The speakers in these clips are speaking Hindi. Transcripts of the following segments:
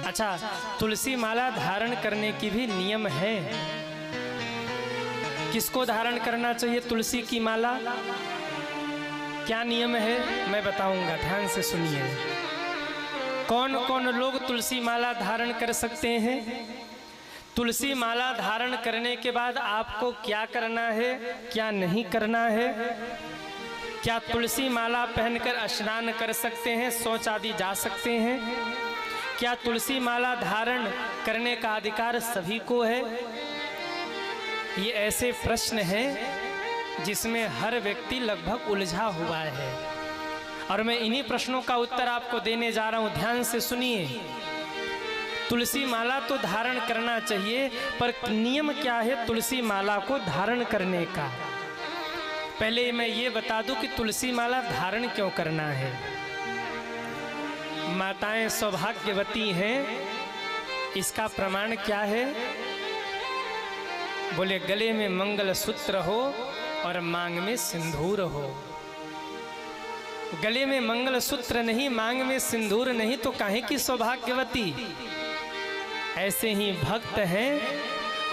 अच्छा, तुलसी माला धारण करने की भी नियम है। किसको धारण करना चाहिए तुलसी की माला? क्या नियम है मैं बताऊंगा, ध्यान से सुनिए। कौन कौन लोग तुलसी माला धारण कर सकते हैं? तुलसी माला धारण करने के बाद आपको क्या करना है, क्या नहीं करना है? क्या तुलसी माला पहनकर स्नान कर सकते हैं, शौच आदि जा सकते हैं? क्या तुलसी माला धारण करने का अधिकार सभी को है? ये ऐसे प्रश्न हैं जिसमें हर व्यक्ति लगभग उलझा हुआ है, और मैं इन्हीं प्रश्नों का उत्तर आपको देने जा रहा हूं। ध्यान से सुनिए। तुलसी माला तो धारण करना चाहिए, पर नियम क्या है तुलसी माला को धारण करने का? पहले मैं ये बता दूं कि तुलसी माला धारण क्यों करना है। माताएं सौभाग्यवती हैं, इसका प्रमाण क्या है? बोले गले में मंगल सूत्र हो और मांग में सिंदूर हो। गले में मंगल सूत्र नहीं, मांग में सिंदूर नहीं, तो काहे की सौभाग्यवती? ऐसे ही भक्त हैं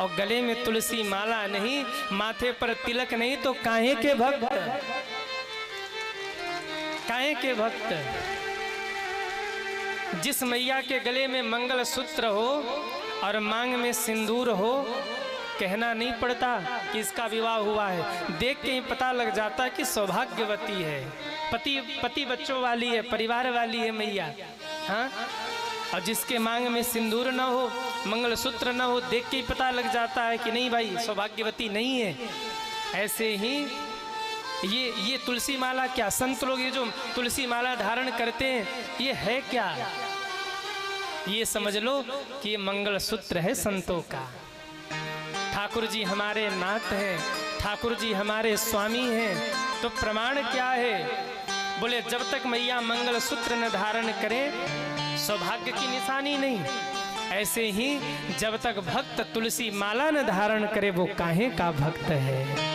और गले में तुलसी माला नहीं, माथे पर तिलक नहीं, तो काहे के भक्त? काहे के भक्त? जिस मैया के गले में मंगल सूत्र हो और मांग में सिंदूर हो, कहना नहीं पड़ता कि इसका विवाह हुआ है, देख के ही पता लग जाता है कि सौभाग्यवती है, पति बच्चों वाली है, परिवार वाली है मैया। हाँ, और जिसके मांग में सिंदूर न हो, मंगलसूत्र न हो, देख के ही पता लग जाता है कि नहीं भाई सौभाग्यवती नहीं है। ऐसे ही ये तुलसी माला क्या, संत लोग ये जो तुलसी माला धारण करते हैं ये है क्या? ये समझ लो कि ये मंगलसूत्र है संतों का। ठाकुर जी हमारे नाथ हैं, ठाकुर जी हमारे स्वामी हैं, तो प्रमाण क्या है? बोले जब तक मैया मंगलसूत्र न धारण करें सौभाग्य की निशानी नहीं। ऐसे ही जब तक भक्त तुलसी माला न धारण करे वो काहे का भक्त है?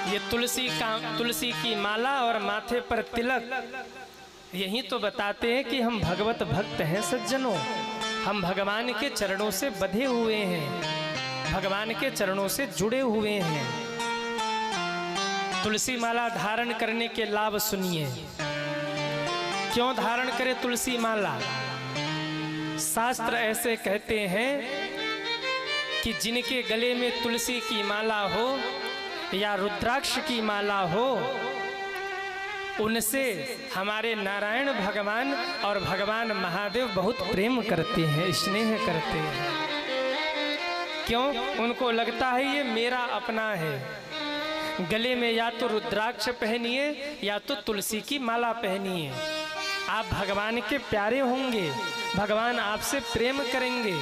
ये तुलसी की माला और माथे पर तिलक यही तो बताते हैं कि हम भगवत भक्त हैं सज्जनों। हम भगवान के चरणों से बंधे हुए हैं, भगवान के चरणों से जुड़े हुए हैं। तुलसी माला धारण करने के लाभ सुनिए। क्यों धारण करें तुलसी माला? शास्त्र ऐसे कहते हैं कि जिनके गले में तुलसी की माला हो या रुद्राक्ष की माला हो, उनसे हमारे नारायण भगवान और भगवान महादेव बहुत प्रेम करते हैं, स्नेह करते हैं। क्यों? उनको लगता है ये मेरा अपना है। गले में या तो रुद्राक्ष पहनिए या तो तुलसी की माला पहनिए, आप भगवान के प्यारे होंगे, भगवान आपसे प्रेम करेंगे।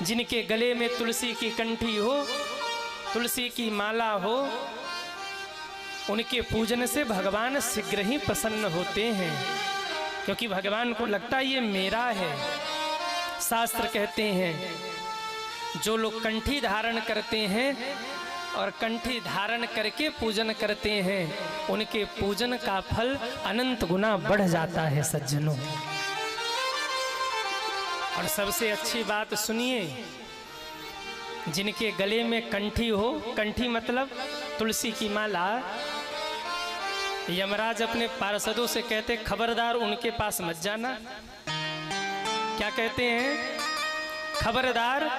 जिनके गले में तुलसी की कंठी हो, तुलसी की माला हो, उनके पूजन से भगवान शीघ्र ही प्रसन्न होते हैं, क्योंकि भगवान को लगता है ये मेरा है। शास्त्र कहते हैं जो लोग कंठी धारण करते हैं और कंठी धारण करके पूजन करते हैं, उनके पूजन का फल अनंत गुना बढ़ जाता है सज्जनों। और सबसे अच्छी बात सुनिए, जिनके गले में कंठी हो, कंठी मतलब तुलसी की माला, यमराज अपने पार्षदों से कहते खबरदार उनके पास मत जाना। क्या कहते हैं? खबरदार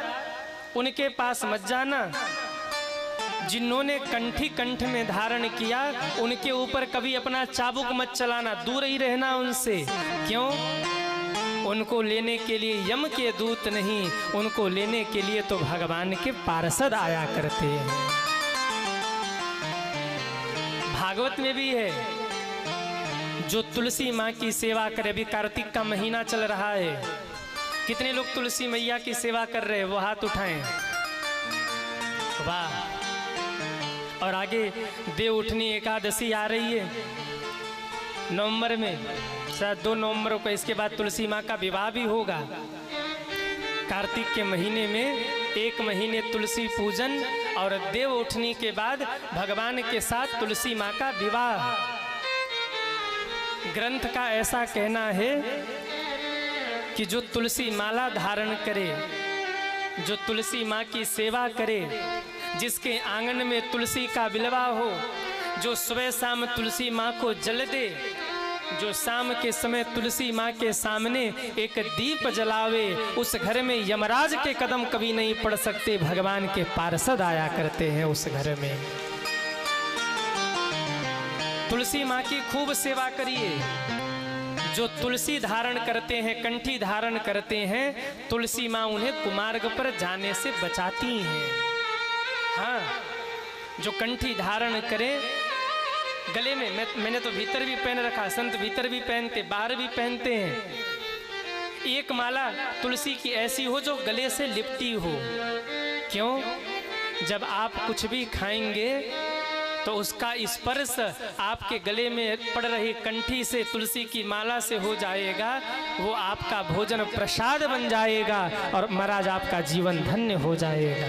उनके पास मत जाना। जिन्होंने कंठी कंठ में धारण किया उनके ऊपर कभी अपना चाबुक मत चलाना, दूर ही रहना उनसे। क्यों? उनको लेने के लिए यम के दूत नहीं, उनको लेने के लिए तो भगवान के पार्षद आया करते हैं। भागवत में भी है, जो तुलसी माँ की सेवा करे। अभी कार्तिक का महीना चल रहा है, कितने लोग तुलसी मैया की सेवा कर रहे हैं? वो हाथ उठाएं। वाह। और आगे देव उठनी एकादशी आ रही है नवंबर में, शायद 2 नवंबर को। इसके बाद तुलसी माँ का विवाह भी होगा। कार्तिक के महीने में 1 महीने तुलसी पूजन और देव उठनी के बाद भगवान के साथ तुलसी माँ का विवाह। ग्रंथ का ऐसा कहना है कि जो तुलसी माला धारण करे, जो तुलसी माँ की सेवा करे, जिसके आंगन में तुलसी का बिलवा हो, जो सुबह शाम तुलसी माँ को जल दे, जो शाम के समय तुलसी माँ के सामने एक दीप जलावे, उस घर में यमराज के कदम कभी नहीं पड़ सकते। भगवान के पार्षद आया करते हैं उस घर में। तुलसी माँ की खूब सेवा करिए। जो तुलसी धारण करते हैं, कंठी धारण करते हैं, तुलसी माँ उन्हें कुमार्ग पर जाने से बचाती हैं। हाँ, जो कंठी धारण करें, गले में मैंने तो भीतर भी पहन रखा, संत भीतर भी पहनते, बाहर भी पहनते हैं। एक माला तुलसी की ऐसी हो जो गले से लिपटी हो। क्यों? जब आप कुछ भी खाएंगे तो उसका स्पर्श आपके गले में पड़ रही कंठी से, तुलसी की माला से हो जाएगा। वो आपका भोजन प्रसाद बन जाएगा और महाराज आपका जीवन धन्य हो जाएगा।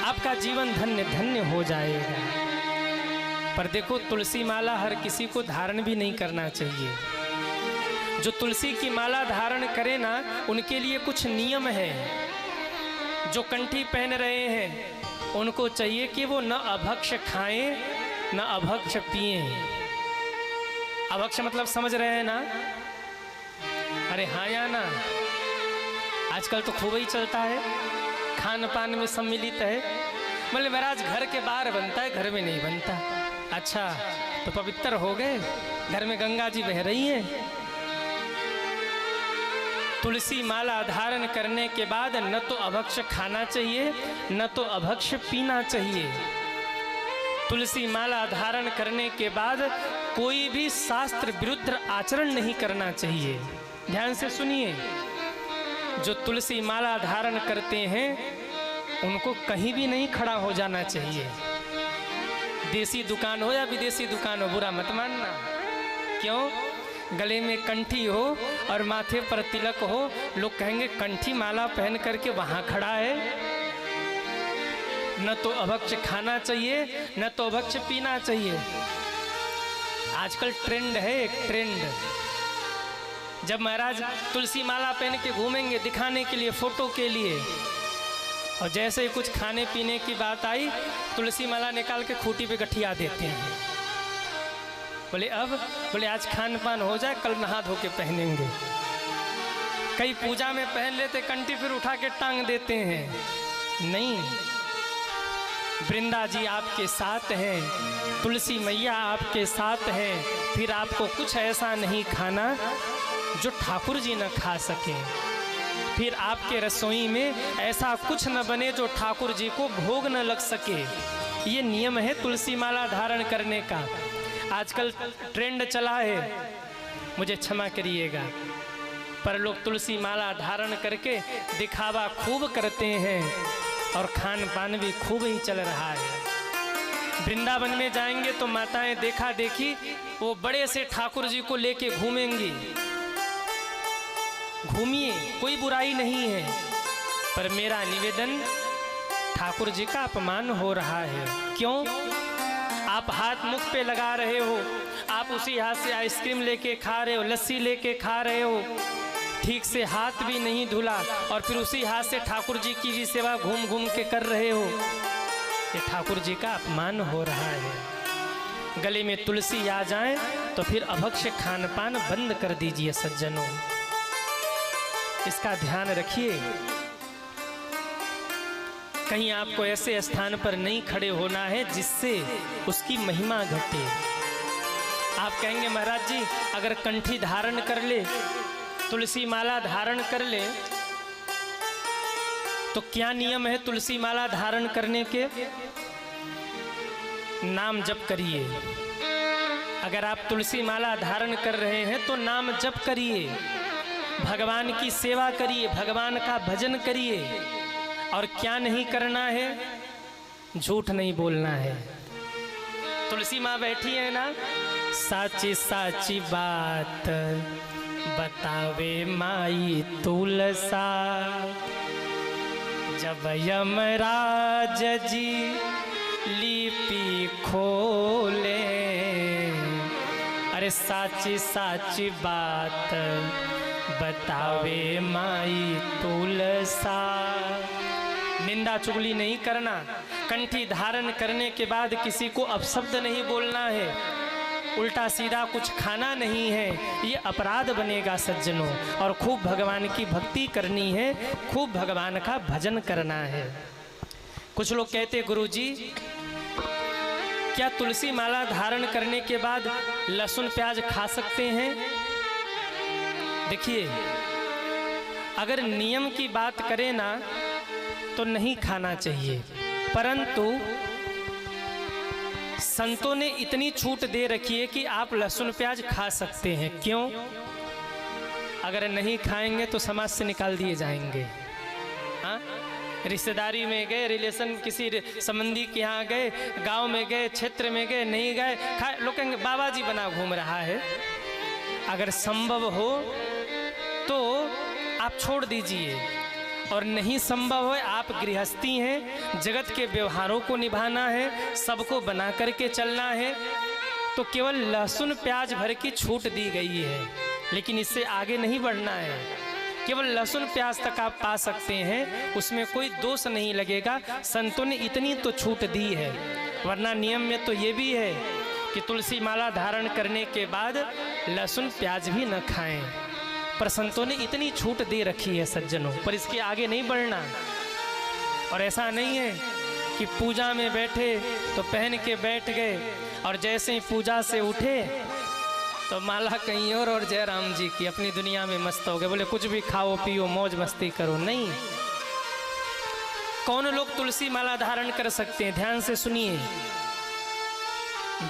आपका जीवन धन्य धन्य हो जाएगा। पर देखो, तुलसी माला हर किसी को धारण भी नहीं करना चाहिए। जो तुलसी की माला धारण करे ना, उनके लिए कुछ नियम है। जो कंठी पहन रहे हैं उनको चाहिए कि वो न अभक्ष खाएं न अभक्ष पिएं। अभक्ष मतलब समझ रहे हैं ना? अरे हाँ या ना? आजकल तो खूब ही चलता है, खान पान में सम्मिलित है। बोले महाराज घर के बाहर बनता है, घर में नहीं बनता। अच्छा, तो पवित्र हो गए? घर में गंगा जी बह रही हैं। तुलसी माला धारण करने के बाद न तो अभक्ष खाना चाहिए न तो अभक्ष पीना चाहिए। तुलसी माला धारण करने के बाद कोई भी शास्त्र विरुद्ध आचरण नहीं करना चाहिए। ध्यान से सुनिए, जो तुलसी माला धारण करते हैं उनको कहीं भी नहीं खड़ा हो जाना चाहिए। देसी दुकान हो या विदेशी दुकान हो, बुरा मत मानना। क्यों? गले में कंठी हो और माथे पर तिलक हो, लोग कहेंगे कंठी माला पहन करके वहां खड़ा है। न तो अभक्ष खाना चाहिए न तो अभक्ष पीना चाहिए। आजकल ट्रेंड है, एक ट्रेंड। जब महाराज तुलसी माला पहन के घूमेंगे दिखाने के लिए, फोटो के लिए, और जैसे ही कुछ खाने पीने की बात आई, तुलसी माला निकाल के खूंटी पे गठिया देते हैं। बोले अब, बोले आज खान पान हो जाए, कल नहा धो के पहनेंगे। कई पूजा में पहन लेते कंठी, फिर उठा के टांग देते हैं। नहीं, वृंदा जी आपके साथ हैं, तुलसी मैया आपके साथ हैं, फिर आपको कुछ ऐसा नहीं खाना जो ठाकुर जी न खा सके। फिर आपके रसोई में ऐसा कुछ न बने जो ठाकुर जी को भोग न लग सके। ये नियम है तुलसी माला धारण करने का। आजकल ट्रेंड चला है, मुझे क्षमा करिएगा, पर लोग तुलसी माला धारण करके दिखावा खूब करते हैं और खान पान भी खूब ही चल रहा है। वृंदावन में जाएंगे तो माताएं देखा देखी वो बड़े से ठाकुर जी को लेके घूमेंगी। घूमिए, कोई बुराई नहीं है, पर मेरा निवेदन, ठाकुर जी का अपमान हो रहा है। क्यों? आप हाथ मुख पे लगा रहे हो, आप उसी हाथ से आइसक्रीम लेके खा रहे हो, लस्सी लेके खा रहे हो, ठीक से हाथ भी नहीं धुला, और फिर उसी हाथ से ठाकुर जी की भी सेवा घूम घूम के कर रहे हो। ये ठाकुर जी का अपमान हो रहा है। गले में तुलसी आ जाए तो फिर अभक्ष खान पान बंद कर दीजिए सज्जनों, इसका ध्यान रखिए। कहीं आपको ऐसे स्थान पर नहीं खड़े होना है जिससे उसकी महिमा घटे। आप कहेंगे महाराज जी अगर कंठी धारण कर ले, तुलसी माला धारण कर ले, तो क्या नियम है तुलसी माला धारण करने के? नाम जप करिए। अगर आप तुलसी माला धारण कर रहे हैं तो नाम जप करिए, भगवान की सेवा करिए, भगवान का भजन करिए। और क्या नहीं करना है? झूठ नहीं बोलना है। तुलसी माँ बैठी है ना, साची साची बात बतावे माई तुलसा। जब यमराज जी लिपि खोले। अरे साची साची बात बतावे माई तुलसा। निंदा चुगली नहीं करना, कंठी धारण करने के बाद किसी को अपशब्द नहीं बोलना है, उल्टा सीधा कुछ खाना नहीं है, ये अपराध बनेगा सज्जनों। और खूब भगवान की भक्ति करनी है, खूब भगवान का भजन करना है। कुछ लोग कहते गुरुजी क्या तुलसी माला धारण करने के बाद लहसुन प्याज खा सकते हैं? देखिए, अगर नियम की बात करें ना तो नहीं खाना चाहिए, परंतु संतों ने इतनी छूट दे रखी है कि आप लहसुन प्याज खा सकते हैं। क्यों? अगर नहीं खाएंगे तो समाज से निकाल दिए जाएंगे। हाँ, रिश्तेदारी में गए, रिलेशन किसी संबंधी के यहाँ गए, गांव में गए, क्षेत्र में गए, नहीं गए, खाए, लोग कहेंगे बाबा जी बना घूम रहा है। अगर संभव हो तो आप छोड़ दीजिए, और नहीं संभव है, आप गृहस्थी हैं, जगत के व्यवहारों को निभाना है, सबको बना करके चलना है, तो केवल लहसुन प्याज भर की छूट दी गई है, लेकिन इससे आगे नहीं बढ़ना है। केवल लहसुन प्याज तक आप पा सकते हैं, उसमें कोई दोष नहीं लगेगा। संतों ने इतनी तो छूट दी है, वरना नियम में तो ये भी है कि तुलसी माला धारण करने के बाद लहसुन प्याज भी न खाएं, पर संतों ने इतनी छूट दे रखी है सज्जनों, पर इसके आगे नहीं बढ़ना। और ऐसा नहीं है कि पूजा में बैठे तो पहन के बैठ गए और जैसे ही पूजा से उठे तो माला कहीं और जयराम जी की अपनी दुनिया में मस्त हो गए, बोले कुछ भी खाओ पियो मौज मस्ती करो। नहीं, कौन लोग तुलसी माला धारण कर सकते हैं? ध्यान से सुनिए।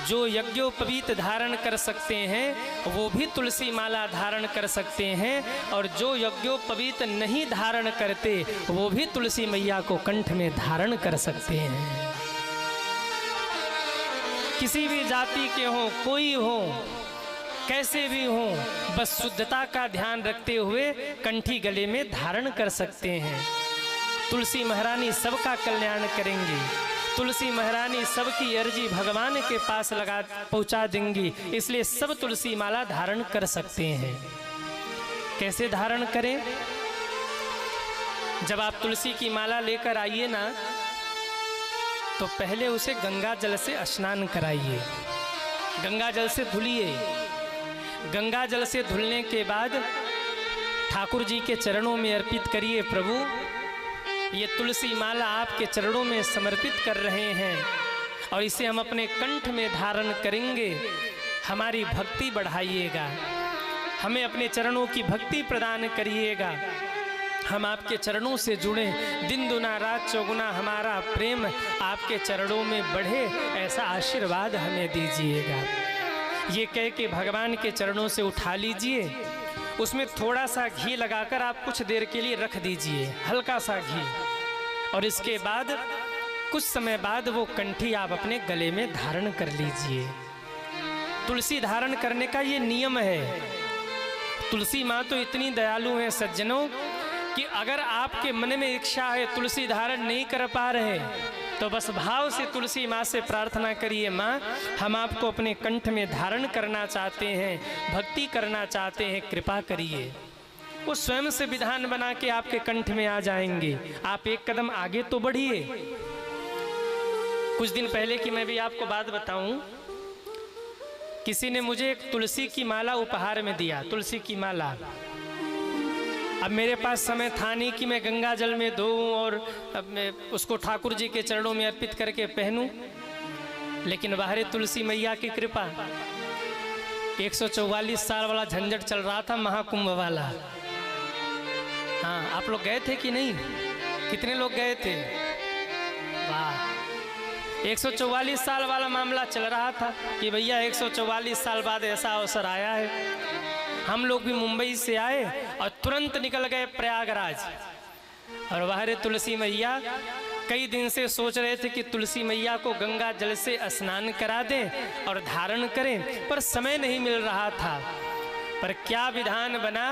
जो यज्ञोपवीत धारण कर सकते हैं वो भी तुलसी माला धारण कर सकते हैं, और जो यज्ञोपवीत नहीं धारण करते वो भी तुलसी मैया को कंठ में धारण कर सकते हैं। किसी भी जाति के हों, कोई हो, कैसे भी हो, बस शुद्धता का ध्यान रखते हुए कंठी गले में धारण कर सकते हैं। तुलसी महारानी सबका कल्याण करेंगी, तुलसी महारानी सबकी अर्जी भगवान के पास लगा पहुंचा देंगी, इसलिए सब तुलसी माला धारण कर सकते हैं। कैसे धारण करें? जब आप तुलसी की माला लेकर आइए ना, तो पहले उसे गंगा जल से स्नान कराइए, गंगा जल से धुलिए। गंगा जल से धुलने के बाद ठाकुर जी के चरणों में अर्पित करिए, प्रभु ये तुलसी माला आपके चरणों में समर्पित कर रहे हैं और इसे हम अपने कंठ में धारण करेंगे। हमारी भक्ति बढ़ाइएगा, हमें अपने चरणों की भक्ति प्रदान करिएगा। हम आपके चरणों से जुड़े, दिन दुना रात चौगुना हमारा प्रेम आपके चरणों में बढ़े, ऐसा आशीर्वाद हमें दीजिएगा। ये कह के भगवान के चरणों से उठा लीजिए, उसमें थोड़ा सा घी लगाकर आप कुछ देर के लिए रख दीजिए, हल्का सा घी, और इसके बाद कुछ समय बाद वो कंठी आप अपने गले में धारण कर लीजिए। तुलसी धारण करने का ये नियम है। तुलसी माँ तो इतनी दयालु हैं सज्जनों कि अगर आपके मन में इच्छा है तुलसी धारण नहीं कर पा रहे, तो बस भाव से तुलसी माँ से प्रार्थना करिए, माँ हम आपको अपने कंठ में धारण करना चाहते हैं, भक्ति करना चाहते हैं, कृपा करिए। वो स्वयं से विधान बना के आपके कंठ में आ जाएंगे। आप एक कदम आगे तो बढ़िए। कुछ दिन पहले की मैं भी आपको बात बताऊं, किसी ने मुझे एक तुलसी की माला उपहार में दिया, तुलसी की माला। अब मेरे पास समय था नहीं कि मैं गंगा जल में धोऊं और अब मैं उसको ठाकुर जी के चरणों में अर्पित करके पहनूं, लेकिन बाहर तुलसी मैया की कृपा। 144 साल वाला झंझट चल रहा था, महाकुंभ वाला। हाँ, आप लोग गए थे कि नहीं? कितने लोग गए थे? वाह, 144 साल वाला मामला चल रहा था कि भैया 144 साल बाद ऐसा अवसर आया है। हम लोग भी मुंबई से आए और तुरंत निकल गए प्रयागराज, और बाहर तुलसी मैया कई दिन से सोच रहे थे कि तुलसी मैया को गंगा जल से स्नान करा दें और धारण करें, पर समय नहीं मिल रहा था। पर क्या विधान बना,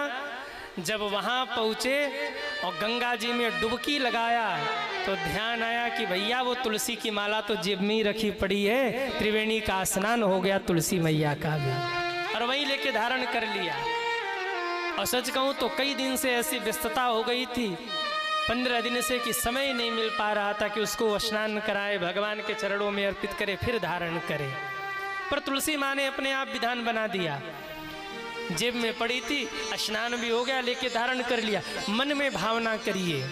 जब वहाँ पहुँचे और गंगा जी में डुबकी लगाया तो ध्यान आया कि भैया वो तुलसी की माला तो जेब में ही रखी पड़ी है, त्रिवेणी का स्नान हो गया तुलसी मैया का भी, और वहीं लेके धारण कर लिया। और सच कहूँ तो कई दिन से ऐसी व्यस्तता हो गई थी, 15 दिन से कि समय ही नहीं मिल पा रहा था कि उसको स्नान कराए, भगवान के चरणों में अर्पित करे, फिर धारण करे। पर तुलसी माँ ने अपने आप विधान बना दिया, जेब में पड़ी थी, स्नान भी हो गया, लेके धारण कर लिया। मन में भावना करिए,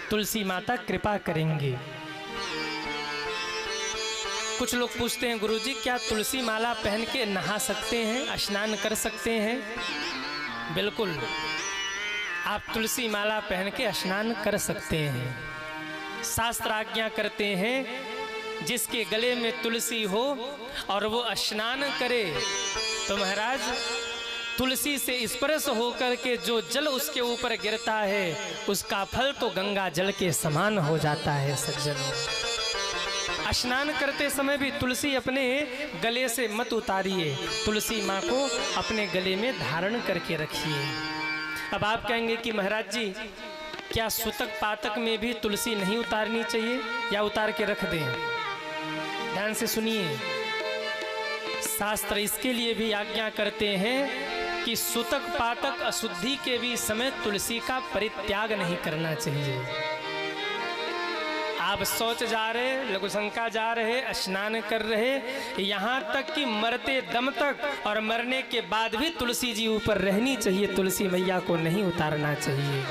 तुलसी माता कृपा करेंगे। कुछ लोग पूछते हैं गुरुजी क्या तुलसी माला पहन के नहा सकते हैं, स्नान कर सकते हैं? बिल्कुल, आप तुलसी माला पहन के स्नान कर सकते हैं। शास्त्र आज्ञा करते हैं जिसके गले में तुलसी हो और वो स्नान करे तो महाराज तुलसी से स्पर्श होकर के जो जल उसके ऊपर गिरता है उसका फल तो गंगा जल के समान हो जाता है। सज्जनों, स्नान करते समय भी तुलसी अपने गले से मत उतारिए, तुलसी माँ को अपने गले में धारण करके रखिए। अब आप कहेंगे कि महाराज जी क्या सुतक पातक में भी तुलसी नहीं उतारनी चाहिए या उतार के रख दें? ध्यान से सुनिए, शास्त्र इसके लिए भी आज्ञा करते हैं कि सुतक पातक अशुद्धि के भी समय तुलसी का परित्याग नहीं करना चाहिए। आप शौच जा रहे, लघुशंका जा रहे, स्नान कर रहे, यहाँ तक कि मरते दम तक और मरने के बाद भी तुलसी जी ऊपर रहनी चाहिए, तुलसी मैया को नहीं उतारना चाहिए।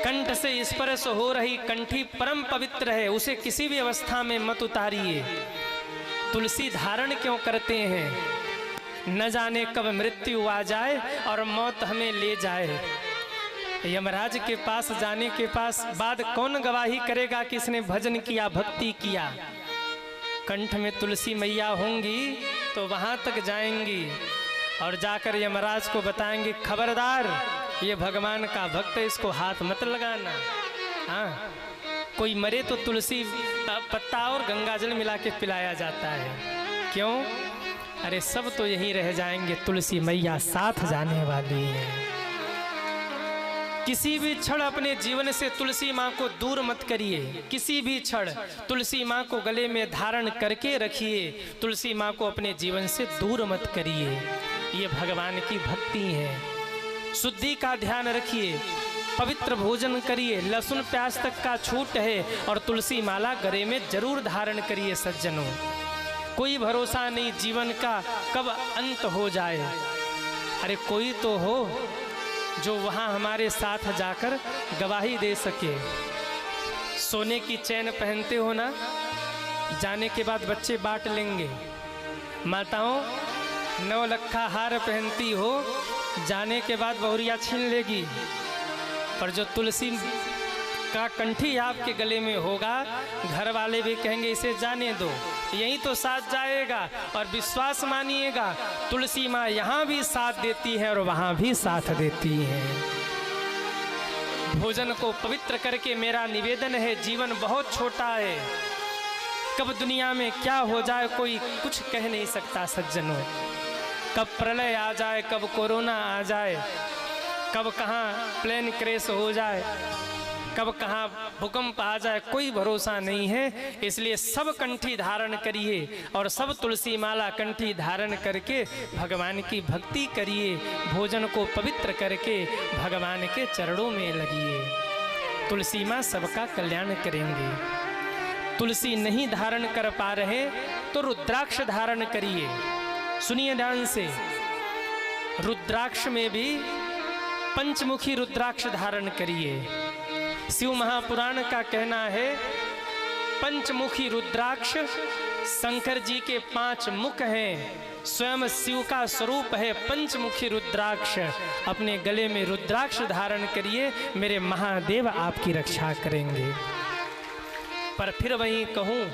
कंठ से स्पर्श हो रही कंठी परम पवित्र है, उसे किसी भी अवस्था में मत उतारिए। तुलसी धारण क्यों करते हैं? न जाने कब मृत्यु आ जाए और मौत हमें ले जाए। यमराज के पास जाने के बाद कौन गवाही करेगा कि इसने भजन किया, भक्ति किया? कंठ में तुलसी मैया होंगी तो वहां तक जाएंगी और जाकर यमराज को बताएंगे खबरदार ये भगवान का भक्त है, इसको हाथ मत लगाना। हाँ, कोई मरे तो तुलसी पत्ता और गंगाजल मिला के पिलाया जाता है। क्यों? अरे सब तो यहीं रह जाएंगे, तुलसी मैया साथ जाने वाली है। किसी भी क्षण अपने जीवन से तुलसी माँ को दूर मत करिए, किसी भी क्षण तुलसी माँ को गले में धारण करके रखिए, तुलसी माँ को अपने जीवन से दूर मत करिए। ये भगवान की भक्ति है। शुद्धि का ध्यान रखिए, पवित्र भोजन करिए, लहसुन प्याज तक का छूट है और तुलसी माला गले में जरूर धारण करिए। सज्जनों, कोई भरोसा नहीं जीवन का कब अंत हो जाए। अरे कोई तो हो जो वहाँ हमारे साथ जाकर गवाही दे सके। सोने की चैन पहनते हो ना, जाने के बाद बच्चे बांट लेंगे। माताओं, 9 लक्खा हार पहनती हो, जाने के बाद बहुरिया छीन लेगी। पर जो तुलसी का कंठी आपके गले में होगा, घर वाले भी कहेंगे इसे जाने दो, यहीं तो साथ जाएगा। और विश्वास मानिएगा, तुलसी माँ यहाँ भी साथ देती है और वहाँ भी साथ देती है। भोजन को पवित्र करके मेरा निवेदन है, जीवन बहुत छोटा है, कब दुनिया में क्या हो जाए कोई कुछ कह नहीं सकता। सज्जनों, कब प्रलय आ जाए, कब कोरोना आ जाए, कब कहाँ प्लेन क्रैश हो जाए, कब कहाँ भूकंप आ जाए, कोई भरोसा नहीं है। इसलिए सब कंठी धारण करिए और सब तुलसी माला कंठी धारण करके भगवान की भक्ति करिए। भोजन को पवित्र करके भगवान के चरणों में लगिए। तुलसी माँ सबका कल्याण करेंगे। तुलसी नहीं धारण कर पा रहे तो रुद्राक्ष धारण करिए। सुनिए ध्यान से, रुद्राक्ष में भी पंचमुखी रुद्राक्ष धारण करिए। शिव महापुराण का कहना है पंचमुखी रुद्राक्ष शंकर जी के 5 मुख हैं, स्वयं शिव का स्वरूप है पंचमुखी रुद्राक्ष। अपने गले में रुद्राक्ष धारण करिए, मेरे महादेव आपकी रक्षा करेंगे। पर फिर वहीं कहूँ,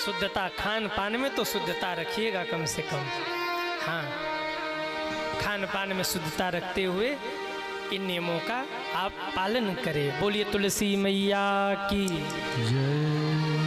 शुद्धता खान पान में तो शुद्धता रखिएगा कम से कम। हाँ, खान पान में शुद्धता रखते हुए इन नियमों का आप पालन करें। बोलिए तुलसी मैया की जय।